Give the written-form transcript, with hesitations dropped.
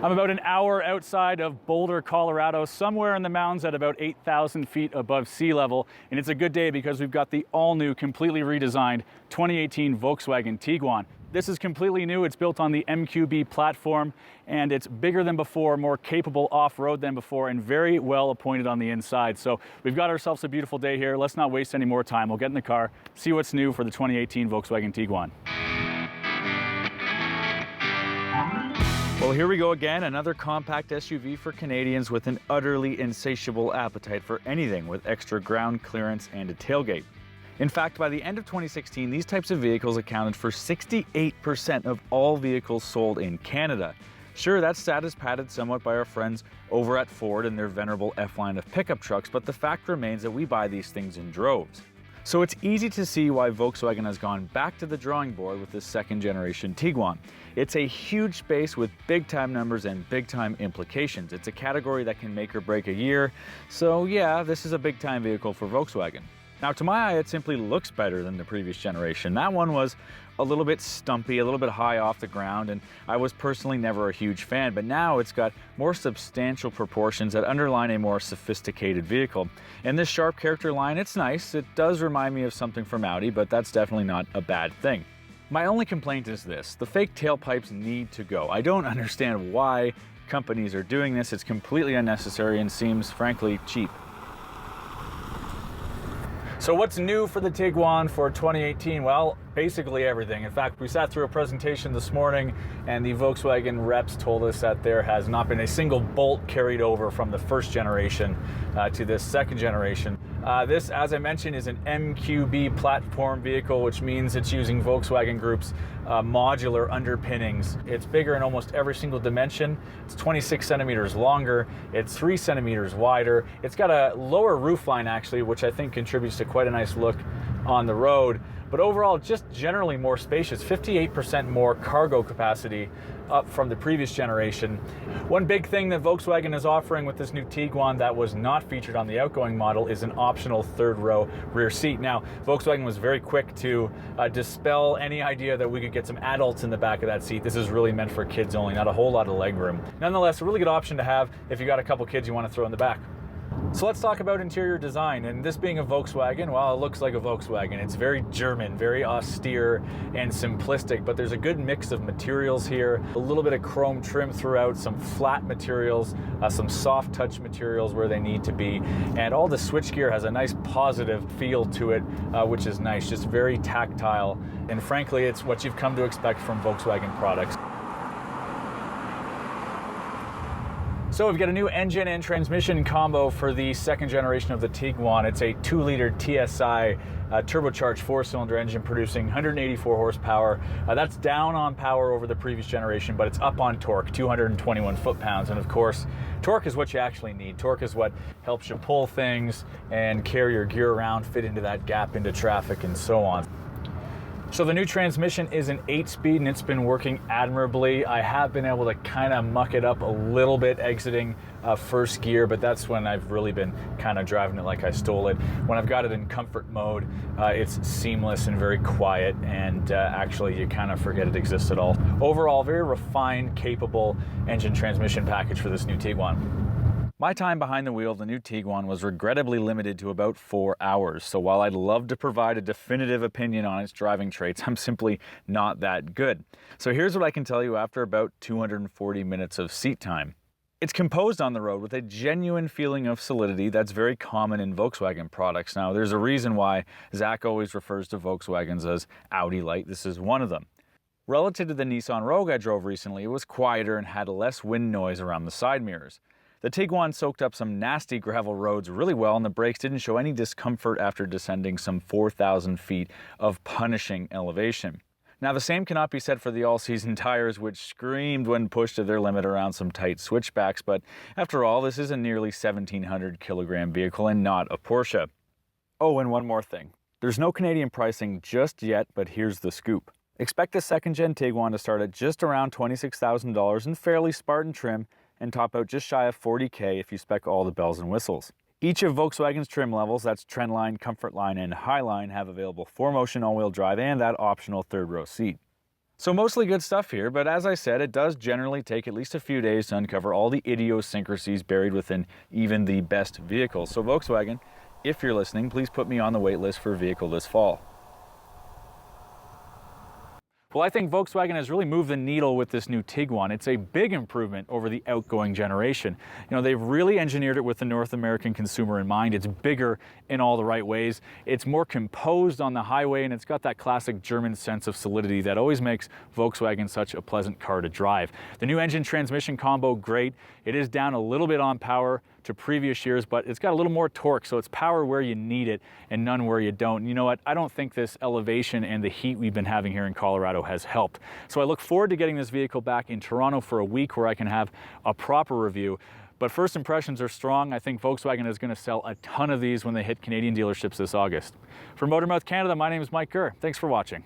I'm about an hour outside of Boulder, Colorado, somewhere in the mountains at about 8,000 feet above sea level. And it's a good day because we've got the all-new, completely redesigned 2018 Volkswagen Tiguan. This is completely new. It's built on the MQB platform, and it's bigger than before, more capable off-road than before, and very well appointed on the inside. So we've got ourselves a beautiful day here. Let's not waste any more time. We'll get in the car, see what's new for the 2018 Volkswagen Tiguan. Well, here we go again, another compact SUV for Canadians with an utterly insatiable appetite for anything with extra ground clearance and a tailgate. In fact, by the end of 2016, these types of vehicles accounted for 68% of all vehicles sold in Canada. Sure, that stat is padded somewhat by our friends over at Ford and their venerable F-line of pickup trucks, but the fact remains that we buy these things in droves. So it's easy to see why Volkswagen has gone back to the drawing board with this second generation Tiguan. It's a huge space with big time numbers and big time implications. It's a category that can make or break a year. So yeah, this is a big time vehicle for Volkswagen. Now to my eye, it simply looks better than the previous generation. That one was a little bit stumpy, a little bit high off the ground, and I was personally never a huge fan, but now it's got more substantial proportions that underline a more sophisticated vehicle. And this sharp character line, it's nice. It does remind me of something from Audi, but that's definitely not a bad thing. My only complaint is this: the fake tailpipes need to go. I don't understand why companies are doing this. It's completely unnecessary and seems, frankly, cheap. So what's new for the Tiguan for 2018? Well, basically everything. In fact, we sat through a presentation this morning and the Volkswagen reps told us that there has not been a single bolt carried over from the first generation to this second generation. This, as I mentioned, is an MQB platform vehicle, which means it's using Volkswagen Group's modular underpinnings. It's bigger in almost every single dimension. It's 26 centimeters longer. It's 3 centimeters wider. It's got a lower roofline, actually, which I think contributes to quite a nice look on the road. But overall, just generally more spacious, 58% more cargo capacity up from the previous generation. One big thing that Volkswagen is offering with this new Tiguan that was not featured on the outgoing model is an optional third row rear seat. Now, Volkswagen was very quick to dispel any idea that we could get some adults in the back of that seat. This is really meant for kids only, not a whole lot of legroom. Nonetheless, a really good option to have if you got a couple kids you want to throw in the back. So let's talk about interior design, and this being a Volkswagen, well, it looks like a Volkswagen. It's very German, very austere and simplistic, but there's a good mix of materials here, a little bit of chrome trim throughout, some flat materials, some soft touch materials where they need to be, and all the switchgear has a nice positive feel to it, which is nice, just very tactile, and frankly, it's what you've come to expect from Volkswagen products. So we've got a new engine and transmission combo for the second generation of the Tiguan. It's a 2-liter TSI turbocharged 4-cylinder engine producing 184 horsepower. That's down on power over the previous generation, but it's up on torque, 221 foot-pounds. And of course, torque is what you actually need. Torque is what helps you pull things and carry your gear around, fit into that gap into traffic, and so on. So the new transmission is an 8-speed and it's been working admirably. I have been able to kind of muck it up a little bit exiting first gear, but that's when I've really been kind of driving it like I stole it. When I've got it in comfort mode, it's seamless and very quiet, and actually you kind of forget it exists at all. Overall, very refined, capable engine transmission package for this new Tiguan. My time behind the wheel of the new Tiguan was regrettably limited to about 4 hours, so while I'd love to provide a definitive opinion on its driving traits, I'm simply not that good. So here's what I can tell you after about 240 minutes of seat time. It's composed on the road with a genuine feeling of solidity that's very common in Volkswagen products. Now, there's a reason why Zach always refers to Volkswagens as Audi Light. This is one of them. Relative to the Nissan Rogue I drove recently, it was quieter and had less wind noise around the side mirrors. The Tiguan soaked up some nasty gravel roads really well, and the brakes didn't show any discomfort after descending some 4,000 feet of punishing elevation. Now, the same cannot be said for the all-season tires, which screamed when pushed to their limit around some tight switchbacks, but after all, this is a nearly 1,700 kilogram vehicle and not a Porsche. Oh, and one more thing. There's no Canadian pricing just yet, but here's the scoop. Expect the second-gen Tiguan to start at just around $26,000 in fairly Spartan trim, and top out just shy of $40K if you spec all the bells and whistles. Each of Volkswagen's trim levels, that's Trendline, Comfortline, and Highline, have available 4-motion all-wheel drive and that optional third row seat. So mostly good stuff here, but as I said, it does generally take at least a few days to uncover all the idiosyncrasies buried within even the best vehicles. So Volkswagen, if you're listening, please put me on the wait list for a vehicle this fall. Well, I think Volkswagen has really moved the needle with this new Tiguan. It's a big improvement over the outgoing generation. You know, they've really engineered it with the North American consumer in mind. It's bigger in all the right ways. It's more composed on the highway, and it's got that classic German sense of solidity that always makes Volkswagen such a pleasant car to drive. The new engine transmission combo, great. It is down a little bit on power to previous years, but it's got a little more torque, so it's power where you need it and none where you don't. And you know what? I don't think this elevation and the heat we've been having here in Colorado has helped. So I look forward to getting this vehicle back in Toronto for a week where I can have a proper review. But first impressions are strong. I think Volkswagen is going to sell a ton of these when they hit Canadian dealerships this August. For Motormouth Canada, my name is Mike Gurr. Thanks for watching.